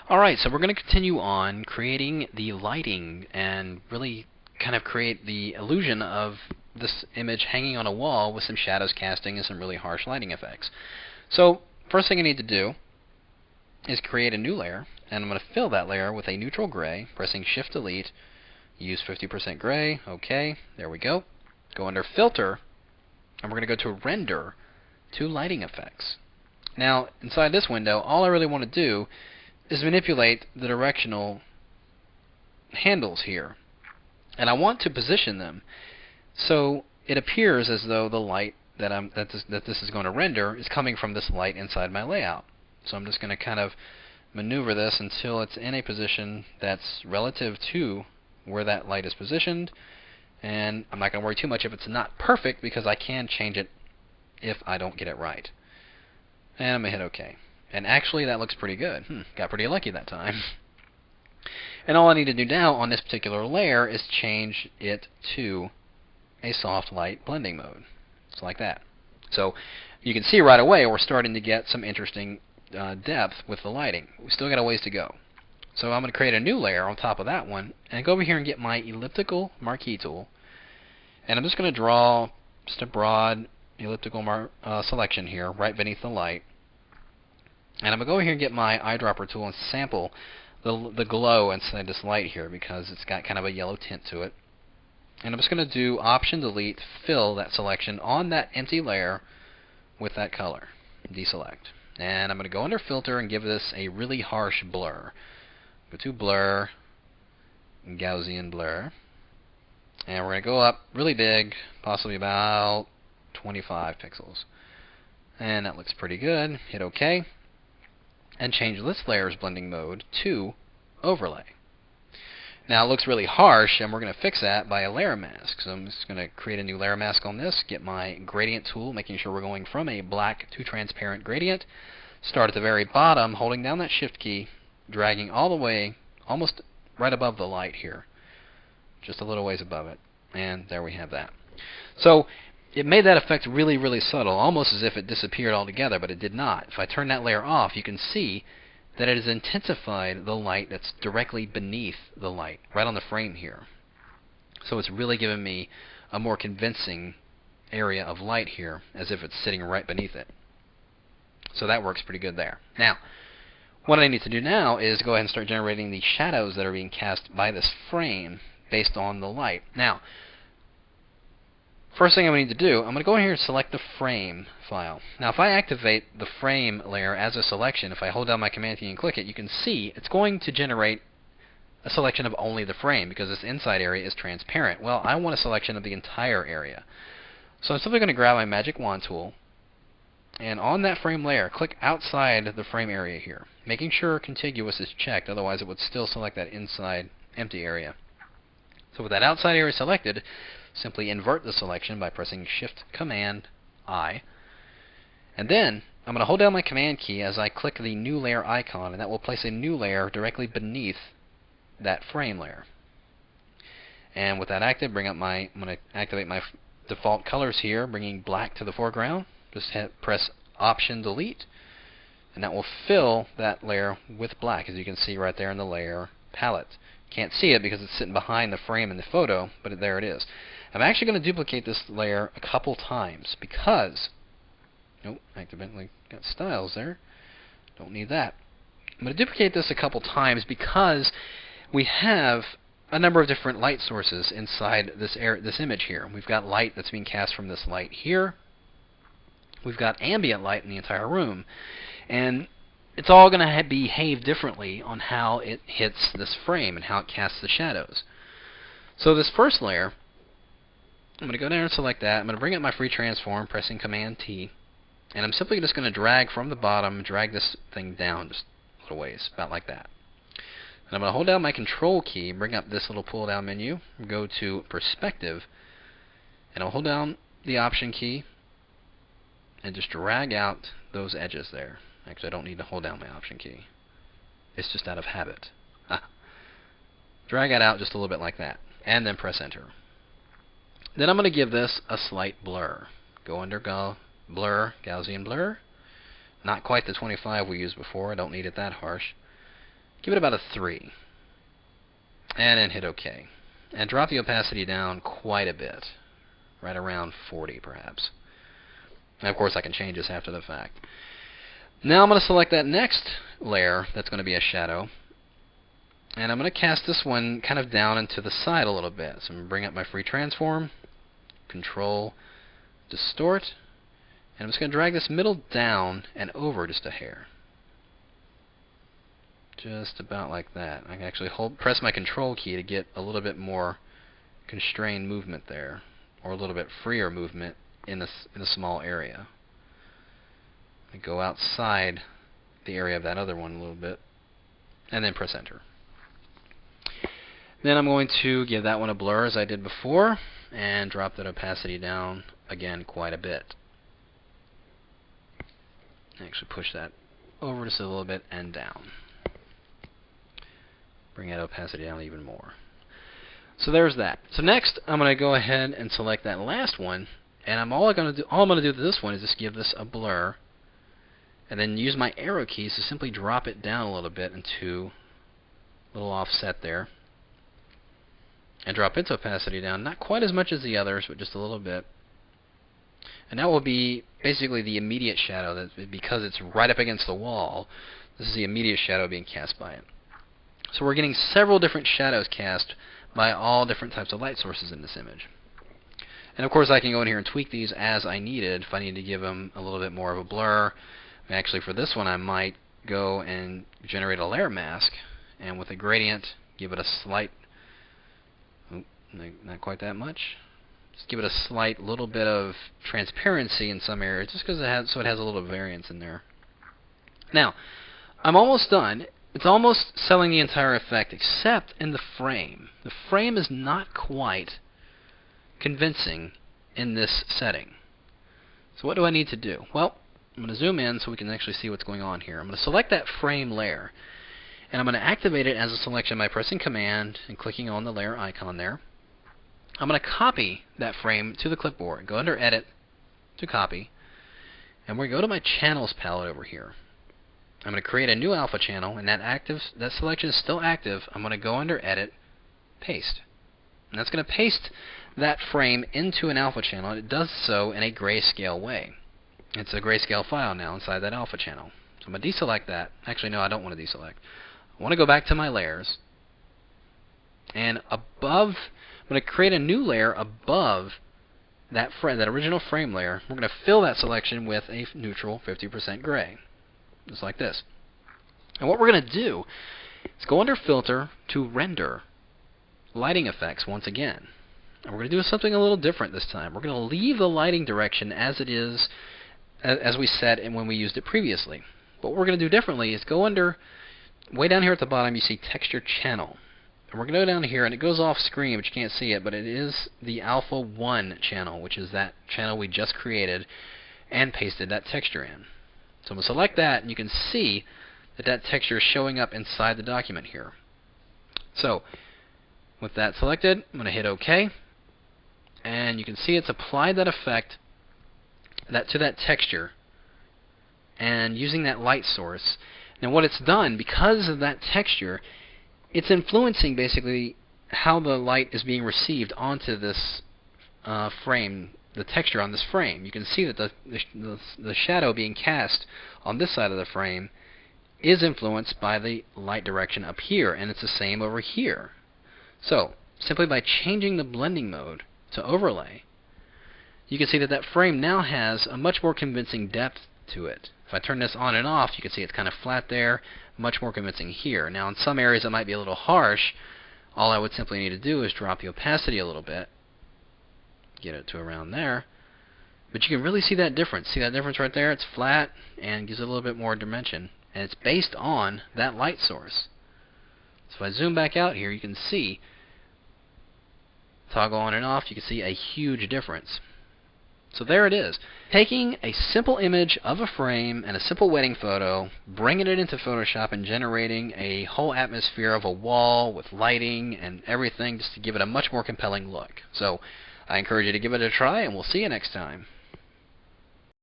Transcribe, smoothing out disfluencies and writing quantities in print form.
Alright, so we're going to continue on creating the lighting and really kind of create the illusion of this image hanging on a wall with some shadows casting and some really harsh lighting effects. So first thing I need to do is create a new layer, and I'm going to fill that layer with a neutral gray, pressing Shift Delete, use 50% gray, okay, there we go. Go under Filter, and we're going to go to Render to Lighting Effects. Now, inside this window, all I really want to do is manipulate the directional handles here. And I want to position them so it appears as though the light that this is going to render is coming from this light inside my layout. So I'm just going to kind of maneuver this until it's in a position that's relative to where that light is positioned. And I'm not going to worry too much if it's not perfect, because I can change it if I don't get it right. And I'm going to hit OK. And actually that looks pretty good. Got pretty lucky that time. And all I need to do now on this particular layer is change it to a soft light blending mode. Just like that. So you can see right away we're starting to get some interesting depth with the lighting. We still got a ways to go. So I'm going to create a new layer on top of that one and go over here and get my elliptical marquee tool. And I'm just going to draw just a broad elliptical selection here right beneath the light. And I'm going to go over here and get my eyedropper tool and sample the glow inside this light here, because it's got kind of a yellow tint to it. And I'm just going to do Option Delete, fill that selection on that empty layer with that color. Deselect. And I'm going to go under Filter and give this a really harsh blur. Go to Blur, Gaussian Blur. And we're going to go up really big, possibly about 25 pixels. And that looks pretty good. Hit OK. And change this layer's blending mode to Overlay. Now it looks really harsh, and we're going to fix that by a layer mask. So I'm just going to create a new layer mask on this, get my gradient tool, making sure we're going from a black to transparent gradient. Start at the very bottom, holding down that Shift key, dragging all the way almost right above the light here. Just a little ways above it. And there we have that. So it made that effect really, really subtle, almost as if it disappeared altogether, but it did not. If I turn that layer off, you can see that it has intensified the light that's directly beneath the light, right on the frame here. So it's really given me a more convincing area of light here, as if it's sitting right beneath it. So that works pretty good there. Now, what I need to do now is go ahead and start generating the shadows that are being cast by this frame based on the light. Now, first thing I need to do, I'm going to go in here and select the frame file. Now if I activate the frame layer as a selection, if I hold down my command key and click it, you can see it's going to generate a selection of only the frame, because this inside area is transparent. Well, I want a selection of the entire area. So I'm simply going to grab my magic wand tool, and on that frame layer, click outside the frame area here, making sure contiguous is checked, otherwise it would still select that inside empty area. So with that outside area selected, simply invert the selection by pressing Shift-Command-I. And then I'm going to hold down my Command key as I click the New Layer icon, and that will place a new layer directly beneath that frame layer. And with that active, I'm going to activate my default colors here, bringing black to the foreground. Just press Option-Delete, and that will fill that layer with black, as you can see right there in the layer palette. Can't see it because it's sitting behind the frame in the photo, but there it is. I'm actually going to duplicate this layer a couple times because, nope, accidentally got styles there. Don't need that. I'm going to duplicate this a couple times because we have a number of different light sources inside this image here. We've got light that's being cast from this light here. We've got ambient light in the entire room. And it's all going to behave differently on how it hits this frame and how it casts the shadows. So this first layer, I'm going to go down and select that. I'm going to bring up my free transform, pressing Command-T. And I'm simply just going to drag from the bottom, drag this thing down just a little ways, about like that. And I'm going to hold down my Control key, bring up this little pull-down menu, go to Perspective, and I'll hold down the Option key and just drag out those edges there. Actually, I don't need to hold down my Option key. It's just out of habit. Drag it out just a little bit like that, and then press Enter. Then I'm going to give this a slight blur. Go under Blur, Gaussian Blur. Not quite the 25 we used before. I don't need it that harsh. give it about a 3. And then hit OK. And drop the opacity down quite a bit. Right around 40 perhaps. And of course I can change this after the fact. Now I'm going to select that next layer that's going to be a shadow. And I'm going to cast this one kind of down and to the side a little bit. So I'm going to bring up my free transform, Control, Distort, and I'm just going to drag this middle down and over just a hair. Just about like that. I can actually press my Control key to get a little bit more constrained movement there, or a little bit freer movement in a small area. I go outside the area of that other one a little bit, and then press Enter. Then I'm going to give that one a blur as I did before, and drop that opacity down again quite a bit. Actually push that over just a little bit and down. Bring that opacity down even more. So there's that. So next I'm going to go ahead and select that last one, and all I'm going to do to this one is just give this a blur, and then use my arrow keys to simply drop it down a little bit into a little offset there. And drop its opacity down, not quite as much as the others, but just a little bit. And that will be basically the immediate shadow, that because it's right up against the wall, this is the immediate shadow being cast by it. So we're getting several different shadows cast by all different types of light sources in this image. And of course I can go in here and tweak these as I needed. If I need to give them a little bit more of a blur, actually for this one I might go and generate a layer mask, and with a gradient give it a slight, not quite that much, just give it a slight little bit of transparency in some areas, just because it has a little variance in there. Now I'm almost done. It's almost selling the entire effect except in the frame. The frame is not quite convincing in this setting. So what do I need to do? Well, I'm going to zoom in so we can actually see what's going on here. I'm going to select that frame layer, and I'm going to activate it as a selection by pressing Command and clicking on the layer icon there. I'm going to copy that frame to the clipboard. Go under Edit to Copy, and we're going to go to my Channels palette over here. I'm going to create a new alpha channel, and that selection is still active. I'm going to go under Edit, Paste. And that's going to paste that frame into an alpha channel, and it does so in a grayscale way. It's a grayscale file now inside that alpha channel. So I'm going to deselect that. Actually, no, I don't want to deselect. I want to go back to my layers, and above, I'm going to create a new layer above that original frame layer. We're going to fill that selection with a neutral 50% gray. Just like this. And what we're going to do is go under Filter to Render Lighting Effects once again. And we're going to do something a little different this time. We're going to leave the lighting direction as it is, as we set and when we used it previously. But what we're going to do differently is go under, way down here at the bottom you see Texture Channel. And we're going to go down here, and it goes off screen, but you can't see it, but it is the Alpha 1 channel, which is that channel we just created and pasted that texture in. So I'm going to select that, and you can see that texture is showing up inside the document here. So with that selected, I'm going to hit OK, and you can see it's applied that effect to that texture and using that light source. Now what it's done, because of that texture, it's influencing basically how the light is being received onto this frame, the texture on this frame. You can see that the shadow being cast on this side of the frame is influenced by the light direction up here, and it's the same over here. So simply by changing the blending mode to overlay, you can see that frame now has a much more convincing depth to it. If I turn this on and off, you can see it's kind of flat there, much more convincing here. Now in some areas it might be a little harsh. All I would simply need to do is drop the opacity a little bit, get it to around there, but you can really see that difference. See that difference right there? It's flat and gives it a little bit more dimension, and it's based on that light source. So if I zoom back out here, you can see, toggle on and off, you can see a huge difference. So there it is. Taking a simple image of a frame and a simple wedding photo, bringing it into Photoshop and generating a whole atmosphere of a wall with lighting and everything just to give it a much more compelling look. So I encourage you to give it a try, and we'll see you next time.